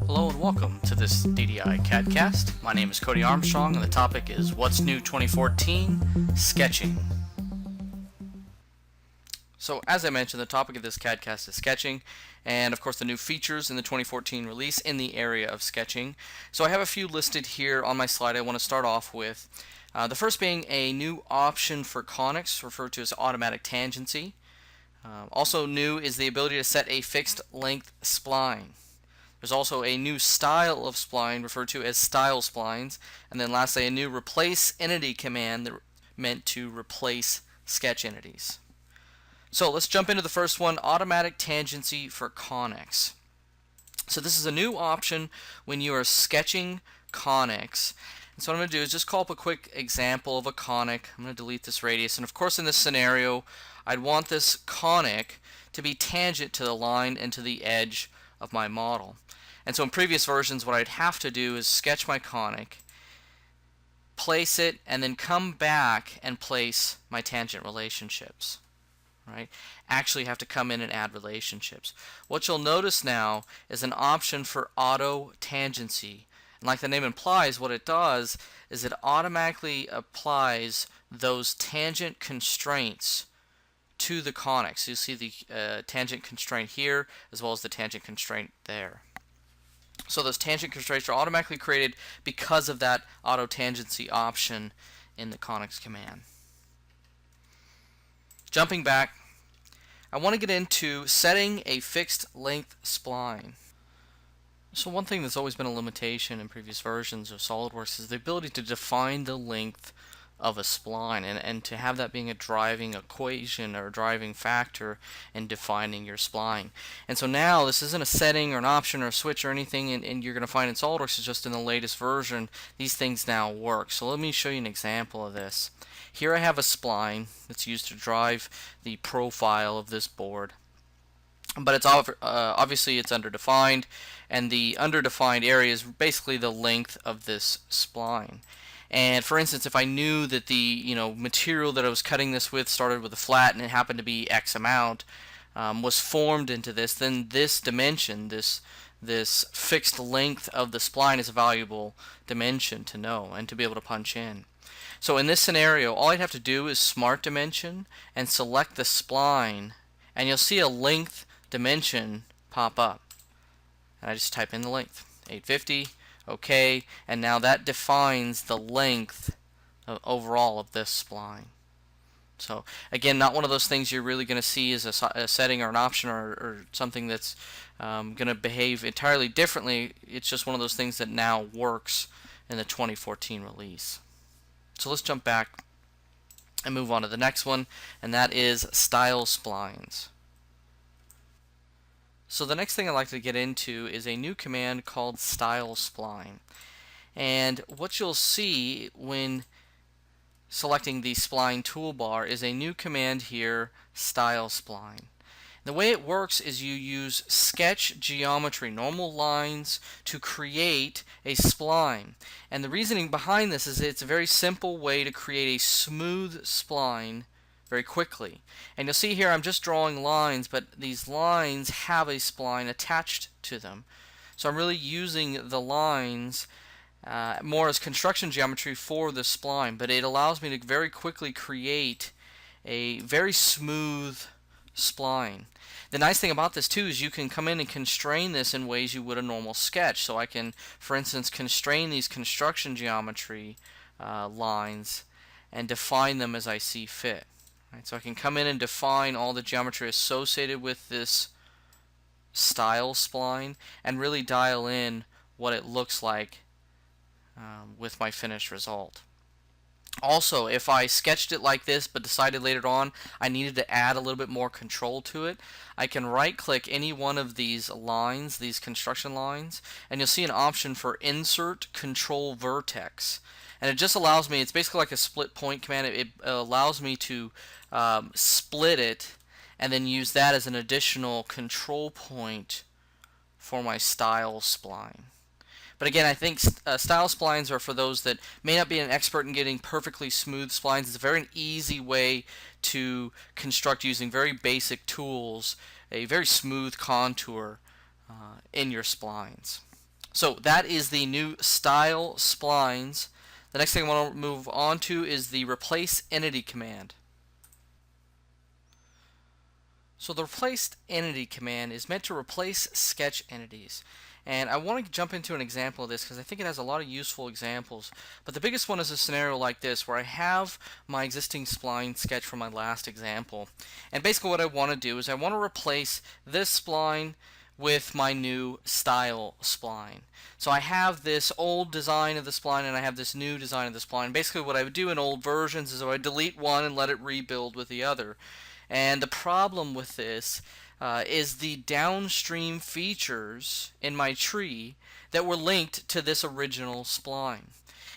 Hello and welcome to this DDI CADcast. My name is Cody Armstrong and the topic is What's New 2014? Sketching. So as I mentioned, the topic of this CADcast is sketching, and of course the new features in the 2014 release in the area of sketching. So I have a few listed here on my slide I want to start off with. The first being a new option for conics, referred to as automatic tangency. Also new is the ability to set a fixed length spline. There's also a new style of spline referred to as style splines, and then lastly a new replace entity command that meant to replace sketch entities. So let's jump into the first one, automatic tangency for conics. So this is a new option when you are sketching conics. And so what I'm going to do is just call up a quick example of a conic. I'm going to delete this radius, and of course in this scenario I'd want this conic to be tangent to the line and to the edge of my model. And so in previous versions what I'd have to do is sketch my conic, place it, and then come back and place my tangent relationships. Right? Actually have to come in and add relationships. What you'll notice now is an option for auto tangency. And like the name implies, what it does is it automatically applies those tangent constraints to the conic. So you see the tangent constraint here as well as the tangent constraint there. So those tangent constraints are automatically created because of that auto tangency option in the conics command. Jumping back, I want to get into setting a fixed length spline. So one thing that's always been a limitation in previous versions of SOLIDWORKS is the ability to define the length of a spline and to have that being a driving equation or a driving factor in defining your spline. And so now this isn't a setting or an option or a switch or anything and you're going to find in SOLIDWORKS, it's just in the latest version these things now work. So let me show you an example of this. Here I have a spline that's used to drive the profile of this board, but it's obviously it's underdefined, and the underdefined area is basically the length of this spline. And for instance, if I knew that the material that I was cutting this with started with a flat and it happened to be X amount, was formed into this, then this dimension, this fixed length of the spline is a valuable dimension to know and to be able to punch in. So in this scenario, all I'd have to do is smart dimension and select the spline, and you'll see a length dimension pop up. And I just type in the length, 850. Okay, and now that defines the length overall of this spline. So again, not one of those things you're really going to see as a setting or an option or something that's going to behave entirely differently. It's just one of those things that now works in the 2014 release. So let's jump back and move on to the next one, and that is style splines. So the next thing I'd like to get into is a new command called style spline. And what you'll see when selecting the spline toolbar is a new command here, style spline. The way it works is you use sketch geometry, normal lines, to create a spline. And the reasoning behind this is it's a very simple way to create a smooth spline very quickly. And you'll see here I'm just drawing lines, but these lines have a spline attached to them. So I'm really using the lines more as construction geometry for the spline, but it allows me to very quickly create a very smooth spline. The nice thing about this too is you can come in and constrain this in ways you would a normal sketch. So I can, for instance, constrain these construction geometry lines and define them as I see fit. Right, so I can come in and define all the geometry associated with this style spline and really dial in what it looks like with my finished result. Also, if I sketched it like this but decided later on I needed to add a little bit more control to it, I can right click any one of these lines, these construction lines, and you'll see an option for insert control vertex. And it just allows me, it's basically like a split point command. It allows me to split it and then use that as an additional control point for my style spline. But again, I think style splines are for those that may not be an expert in getting perfectly smooth splines. It's a very easy way to construct using very basic tools a very smooth contour in your splines. So that is the new style splines. The next thing I want to move on to is the replace entity command. So the replace entity command is meant to replace sketch entities. And I want to jump into an example of this because I think it has a lot of useful examples. But the biggest one is a scenario like this where I have my existing spline sketch from my last example. And basically what I want to do is I want to replace this spline with my new style spline. So I have this old design of the spline and I have this new design of the spline. Basically what I would do in old versions is I would delete one and let it rebuild with the other. And the problem with this is the downstream features in my tree that were linked to this original spline.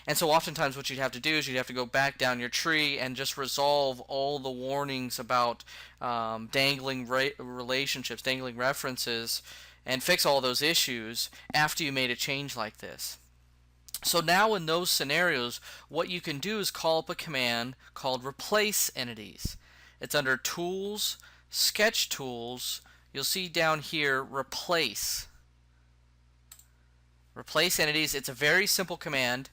And so oftentimes what you'd have to do is you'd have to go back down your tree and just resolve all the warnings about dangling relationships, dangling references, and fix all those issues after you made a change like this. So now in those scenarios, what you can do is call up a command called replace entities. It's under Tools, Sketch Tools. You'll see down here Replace. Replace entities. It's a very simple command.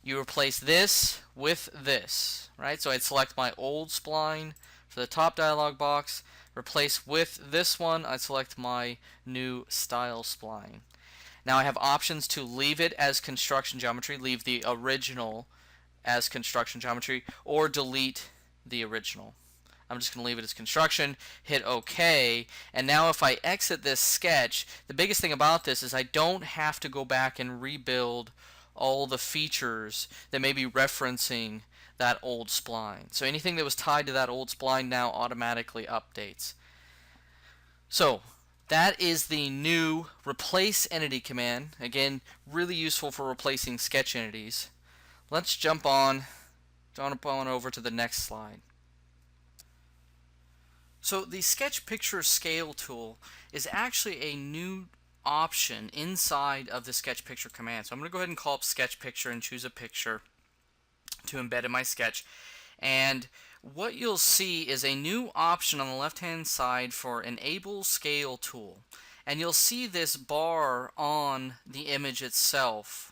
You replace this with this, right? So I'd select my old spline for the top dialog box. Replace with this one. I'd select my new style spline. Now I have options to leave it as construction geometry, leave the original as construction geometry, or delete the original. I'm just going to leave it as construction, hit OK, and now if I exit this sketch, the biggest thing about this is I don't have to go back and rebuild all the features that may be referencing that old spline. So anything that was tied to that old spline now automatically updates. So that is the new replace entity command. Again, really useful for replacing sketch entities. Let's jump on over to the next slide. So the sketch picture scale tool is actually a new option inside of the sketch picture command. So I'm going to go ahead and call up sketch picture and choose a picture to embed in my sketch. And what you'll see is a new option on the left hand side for enable scale tool. And you'll see this bar on the image itself.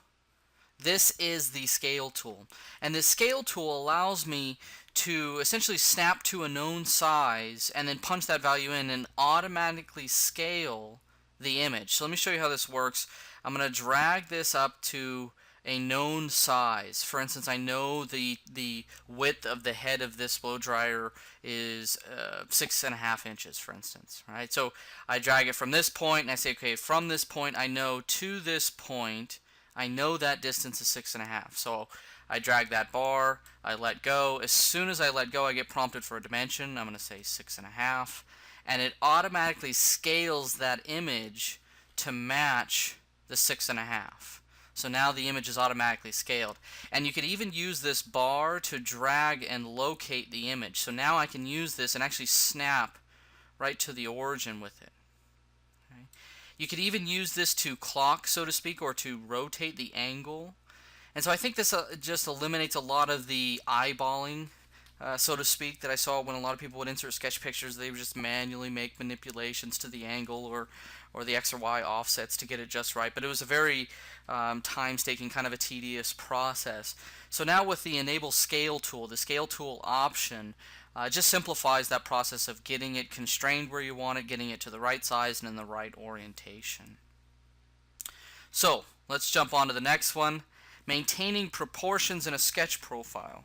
This is the scale tool. And the scale tool allows me to essentially snap to a known size and then punch that value in and automatically scale the image. So let me show you how this works. I'm going to drag this up to a known size. For instance, I know the width of the head of this blow dryer is 6.5 inches, for instance. Right? So I drag it from this point and I say, okay, from this point I know to this point, I know that distance is 6.5. So I drag that bar, I let go. As soon as I let go, I get prompted for a dimension. I'm going to say 6.5. And it automatically scales that image to match the 6.5. So now the image is automatically scaled. And you could even use this bar to drag and locate the image. So now I can use this and actually snap right to the origin with it. Okay. You could even use this to clock, so to speak, or to rotate the angle. And so I think this just eliminates a lot of the eyeballing, so to speak, that I saw when a lot of people would insert sketch pictures. They would just manually make manipulations to the angle or the X or Y offsets to get it just right. But it was a very time-taking, kind of a tedious process. So now with the Enable Scale tool, the Scale tool option just simplifies that process of getting it constrained where you want it, getting it to the right size and in the right orientation. So let's jump on to the next one. Maintaining proportions in a sketch profile.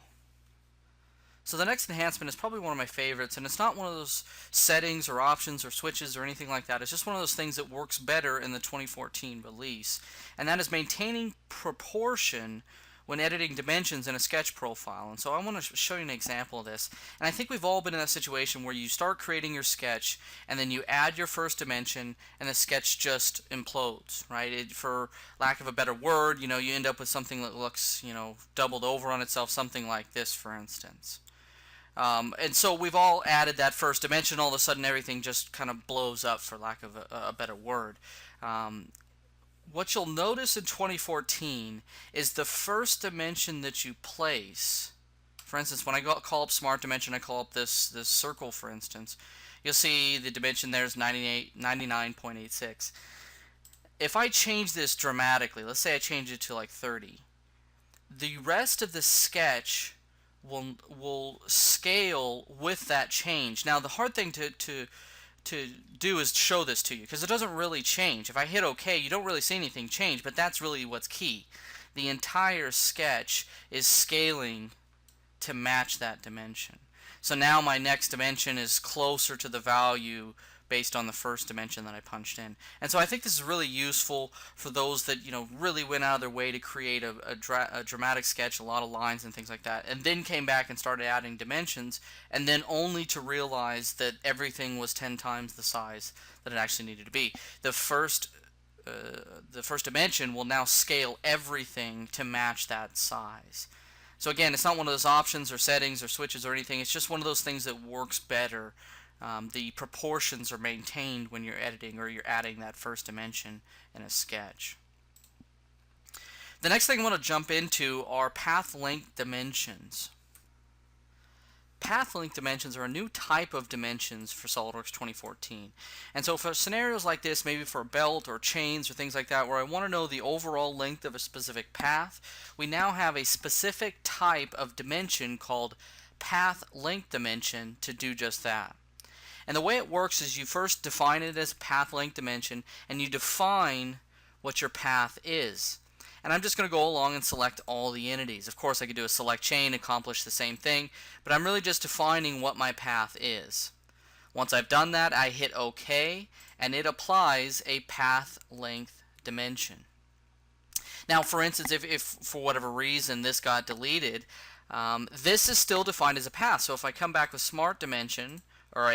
So the next enhancement is probably one of my favorites, and it's not one of those settings or options or switches or anything like that. It's just one of those things that works better in the 2014 release, and that is maintaining proportion when editing dimensions in a sketch profile. And so I want to show you an example of this. And I think we've all been in that situation where you start creating your sketch and then you add your first dimension and the sketch just implodes, right? For lack of a better word, you end up with something that looks, doubled over on itself, something like this, for instance. And so we've all added that first dimension, all of a sudden everything just kind of blows up, for lack of a better word. What you'll notice in 2014 is the first dimension that you place. For instance, when I call up Smart Dimension, I call up this circle, for instance. You'll see the dimension there is 99.86. if I change this dramatically, let's say I change it to like 30, the rest of the sketch will scale with that change. Now the hard thing to do is show this to you, because it doesn't really change. If I hit OK, you don't really see anything change, but that's really what's key. The entire sketch is scaling to match that dimension. So now my next dimension is closer to the value based on the first dimension that I punched in. And so I think this is really useful for those that really went out of their way to create a dramatic sketch, a lot of lines and things like that, and then came back and started adding dimensions, and then only to realize that everything was 10 times the size that it actually needed to be. The first dimension will now scale everything to match that size. So again, it's not one of those options or settings or switches or anything. It's just one of those things that works better. The proportions are maintained when you're editing or you're adding that first dimension in a sketch. The next thing I want to jump into are path length dimensions. Path length dimensions are a new type of dimensions for SOLIDWORKS 2014. And so for scenarios like this, maybe for a belt or chains or things like that, where I want to know the overall length of a specific path, we now have a specific type of dimension called path length dimension to do just that. And the way it works is you first define it as a path length dimension, and you define what your path is. And I'm just going to go along and select all the entities. Of course, I could do a select chain, accomplish the same thing, but I'm really just defining what my path is. Once I've done that, I hit OK, and it applies a path length dimension. Now, for instance, if for whatever reason this got deleted, this is still defined as a path. So if I come back with smart dimension, or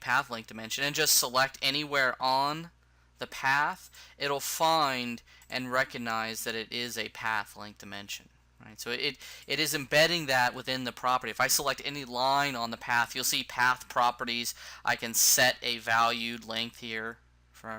path length dimension, and just select anywhere on the path, it'll find and recognize that it is a path length dimension. Right? So it is embedding that within the property. If I select any line on the path, you'll see path properties. I can set a valued length here,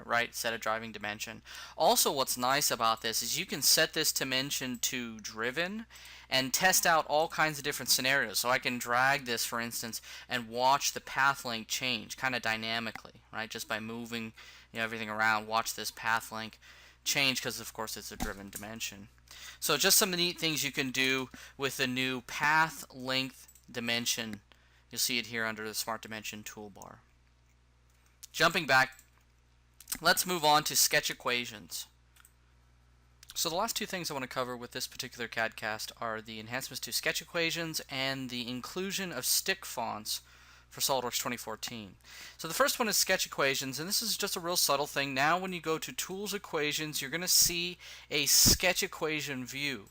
right? Set a driving dimension. Also, what's nice about this is you can set this dimension to driven and test out all kinds of different scenarios. So I can drag this, for instance, and watch the path length change kind of dynamically, right? Just by moving everything around, watch this path length change, because of course it's a driven dimension. So just some neat things you can do with the new path length dimension. You'll see it here under the Smart Dimension toolbar. Jumping back, let's move on to sketch equations. So the last two things I want to cover with this particular CADcast are the enhancements to sketch equations and the inclusion of stick fonts for SOLIDWORKS 2014. So the first one is sketch equations, and this is just a real subtle thing. Now when you go to Tools Equations, you're going to see a sketch equation view,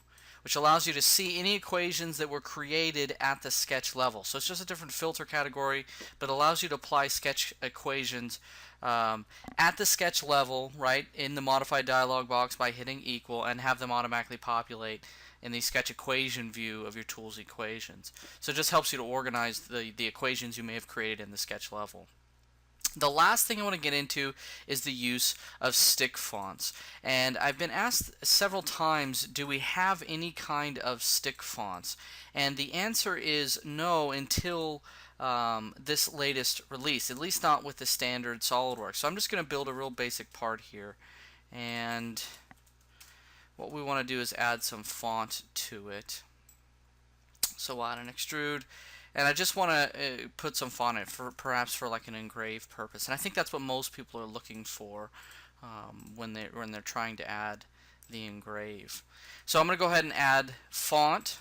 which allows you to see any equations that were created at the sketch level. So it's just a different filter category, but allows you to apply sketch equations at the sketch level, right, in the modified dialog box by hitting equal, and have them automatically populate in the sketch equation view of your tools equations. So it just helps you to organize the equations you may have created in the sketch level. The last thing I want to get into is the use of stick fonts. And I've been asked several times, do we have any kind of stick fonts? And the answer is no, until this latest release, at least not with the standard SOLIDWORKS. So I'm just going to build a real basic part here, and what we want to do is add some font to it. So we'll add an extrude, and I just want to put some font in it, perhaps for like an engrave purpose. And I think that's what most people are looking for when they're trying to add the engrave. So I'm going to go ahead and add font.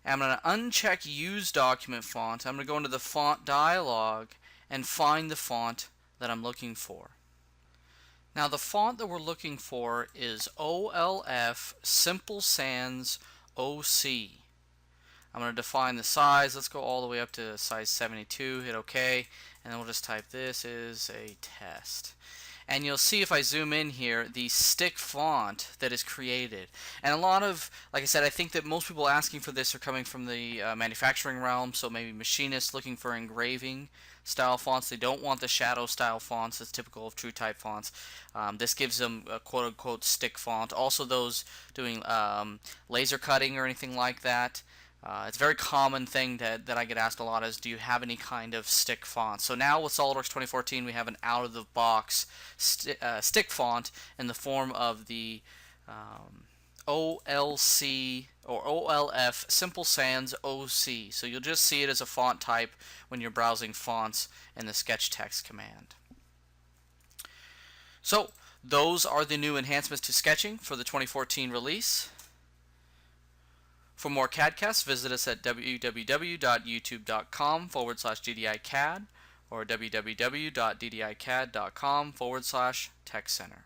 I'm going to uncheck Use Document Font. I'm going to go into the Font dialog and find the font that I'm looking for. Now the font that we're looking for is OLF Simple Sans OC. I'm going to define the size. Let's go all the way up to size 72. Hit OK, and then we'll just type this is a test. And you'll see if I zoom in here, the stick font that is created. And a lot of, like I said, I think that most people asking for this are coming from the manufacturing realm, so maybe machinists looking for engraving style fonts. They don't want the shadow style fonts that's typical of true type fonts. This gives them a quote-unquote stick font. Also those doing laser cutting or anything like that, It's a very common thing that I get asked a lot is, do you have any kind of stick font? So now with SOLIDWORKS 2014, we have an out-of-the-box stick font in the form of the OLC or OLF Simple Sans OC. So you'll just see it as a font type when you're browsing fonts in the sketch text command. So those are the new enhancements to sketching for the 2014 release. For more CADcasts, visit us at www.youtube.com/GDICAD or www.ddicad.com/TechCenter.